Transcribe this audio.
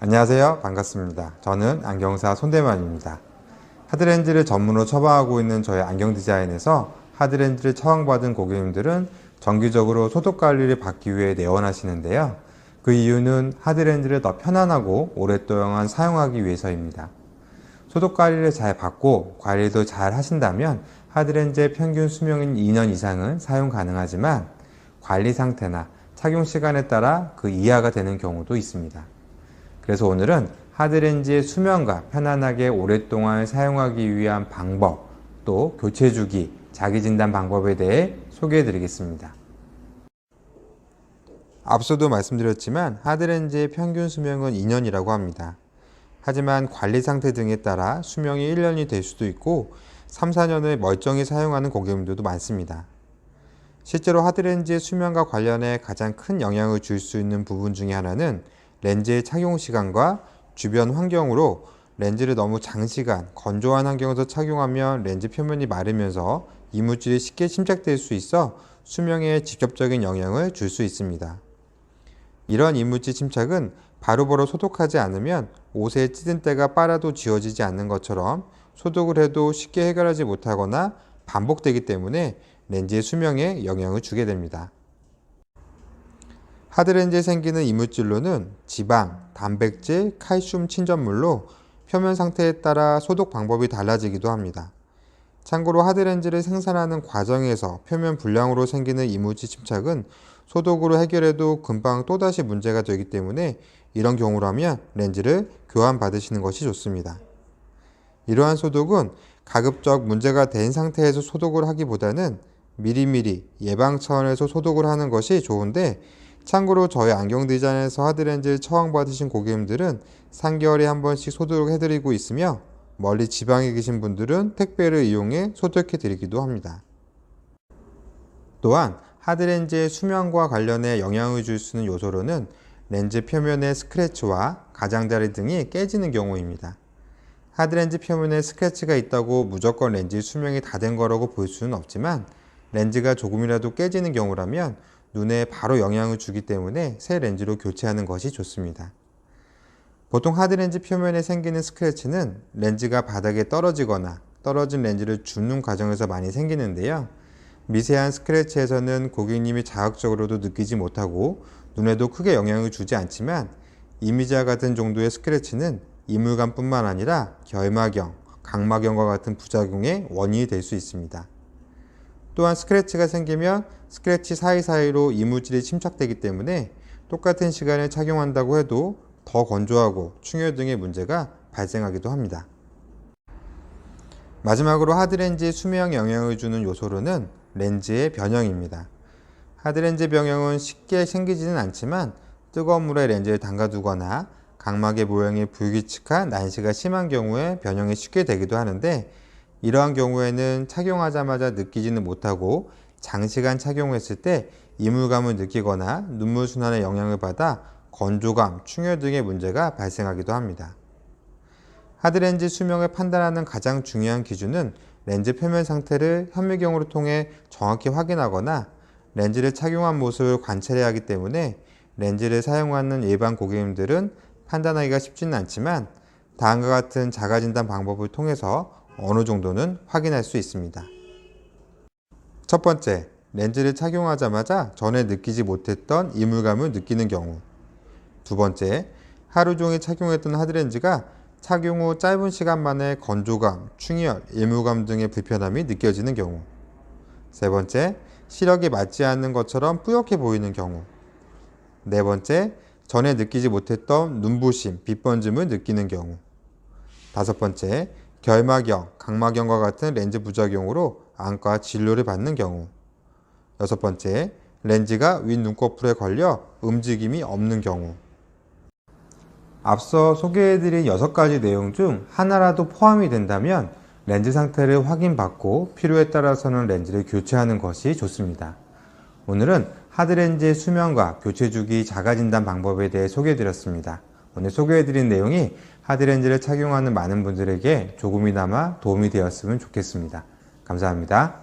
안녕하세요. 반갑습니다. 저는 안경사 손대만입니다. 하드렌즈를 전문으로 처방하고 있는 저희 안경 디자인에서 하드렌즈를 처방받은 고객님들은 정기적으로 소독 관리를 받기 위해 내원하시는데요. 그 이유는 하드렌즈를 더 편안하고 오랫동안 사용하기 위해서입니다. 소독 관리를 잘 받고 관리도 잘 하신다면 하드렌즈의 평균 수명인 2년 이상은 사용 가능하지만 관리 상태나 착용 시간에 따라 그 이하가 되는 경우도 있습니다. 그래서 오늘은 하드렌즈의 수명과 편안하게 오랫동안 사용하기 위한 방법, 또 교체 주기, 자기진단 방법에 대해 소개해 드리겠습니다. 앞서도 말씀드렸지만 하드렌즈의 평균 수명은 2년이라고 합니다. 하지만 관리 상태 등에 따라 수명이 1년이 될 수도 있고 3, 4년을 멀쩡히 사용하는 고객님들도 많습니다. 실제로 하드렌즈의 수명과 관련해 가장 큰 영향을 줄 수 있는 부분 중에 하나는 렌즈의 착용 시간과 주변 환경으로 렌즈를 너무 장시간 건조한 환경에서 착용하면 렌즈 표면이 마르면서 이물질이 쉽게 침착될 수 있어 수명에 직접적인 영향을 줄 수 있습니다. 이런 이물질 침착은 바로바로 소독하지 않으면 옷에 찌든 때가 빨아도 지워지지 않는 것처럼 소독을 해도 쉽게 해결하지 못하거나 반복되기 때문에 렌즈의 수명에 영향을 주게 됩니다. 하드렌즈에 생기는 이물질로는 지방, 단백질, 칼슘 침전물로 표면 상태에 따라 소독 방법이 달라지기도 합니다. 참고로 하드렌즈를 생산하는 과정에서 표면 불량으로 생기는 이물질 침착은 소독으로 해결해도 금방 또다시 문제가 되기 때문에 이런 경우라면 렌즈를 교환받으시는 것이 좋습니다. 이러한 소독은 가급적 문제가 된 상태에서 소독을 하기보다는 미리미리 예방 차원에서 소독을 하는 것이 좋은데, 참고로 저희 안경 디자인에서 하드렌즈를 처방받으신 고객님들은 3개월에 한 번씩 소독을 해드리고 있으며 멀리 지방에 계신 분들은 택배를 이용해 소독해 드리기도 합니다. 또한 하드렌즈의 수명과 관련해 영향을 줄 수 있는 요소로는 렌즈 표면의 스크래치와 가장자리 등이 깨지는 경우입니다. 하드렌즈 표면에 스크래치가 있다고 무조건 렌즈의 수명이 다 된 거라고 볼 수는 없지만 렌즈가 조금이라도 깨지는 경우라면 눈에 바로 영향을 주기 때문에 새 렌즈로 교체하는 것이 좋습니다. 보통 하드렌즈 표면에 생기는 스크래치는 렌즈가 바닥에 떨어지거나 떨어진 렌즈를 줍는 과정에서 많이 생기는데요. 미세한 스크래치에서는 고객님이 자극적으로도 느끼지 못하고 눈에도 크게 영향을 주지 않지만 이미지와 같은 정도의 스크래치는 이물감뿐만 아니라 결막염, 각막염과 같은 부작용의 원인이 될 수 있습니다. 또한 스크래치가 생기면 스크래치 사이사이로 이물질이 침착되기 때문에 똑같은 시간에 착용한다고 해도 더 건조하고 충혈 등의 문제가 발생하기도 합니다. 마지막으로 하드렌즈의 수명에 영향을 주는 요소로는 렌즈의 변형입니다. 하드렌즈 변형은 쉽게 생기지는 않지만 뜨거운 물에 렌즈를 담가두거나 각막의 모양이 불규칙한 난시가 심한 경우에 변형이 쉽게 되기도 하는데, 이러한 경우에는 착용하자마자 느끼지는 못하고 장시간 착용했을 때 이물감을 느끼거나 눈물 순환에 영향을 받아 건조감, 충혈 등의 문제가 발생하기도 합니다. 하드렌즈 수명을 판단하는 가장 중요한 기준은 렌즈 표면 상태를 현미경으로 통해 정확히 확인하거나 렌즈를 착용한 모습을 관찰해야 하기 때문에 렌즈를 사용하는 일반 고객님들은 판단하기가 쉽지는 않지만 다음과 같은 자가진단 방법을 통해서 어느 정도는 확인할 수 있습니다. 첫 번째, 렌즈를 착용하자마자 전에 느끼지 못했던 이물감을 느끼는 경우. 두 번째, 하루 종일 착용했던 하드렌즈가 착용 후 짧은 시간 만에 건조감, 충혈, 이물감 등의 불편함이 느껴지는 경우. 세 번째, 시력이 맞지 않는 것처럼 뿌옇게 보이는 경우. 네 번째, 전에 느끼지 못했던 눈부심, 빛번짐을 느끼는 경우. 다섯 번째, 결막염, 각막염과 같은 렌즈 부작용으로 안과 진료를 받는 경우. 여섯 번째, 렌즈가 윗 눈꺼풀에 걸려 움직임이 없는 경우. 앞서 소개해드린 6가지 내용 중 하나라도 포함이 된다면 렌즈 상태를 확인받고 필요에 따라서는 렌즈를 교체하는 것이 좋습니다. 오늘은 하드렌즈의 수명과 교체 주기 자가진단 방법에 대해 소개해드렸습니다. 오늘 소개해드린 내용이 하드렌즈를 착용하는 많은 분들에게 조금이나마 도움이 되었으면 좋겠습니다. 감사합니다.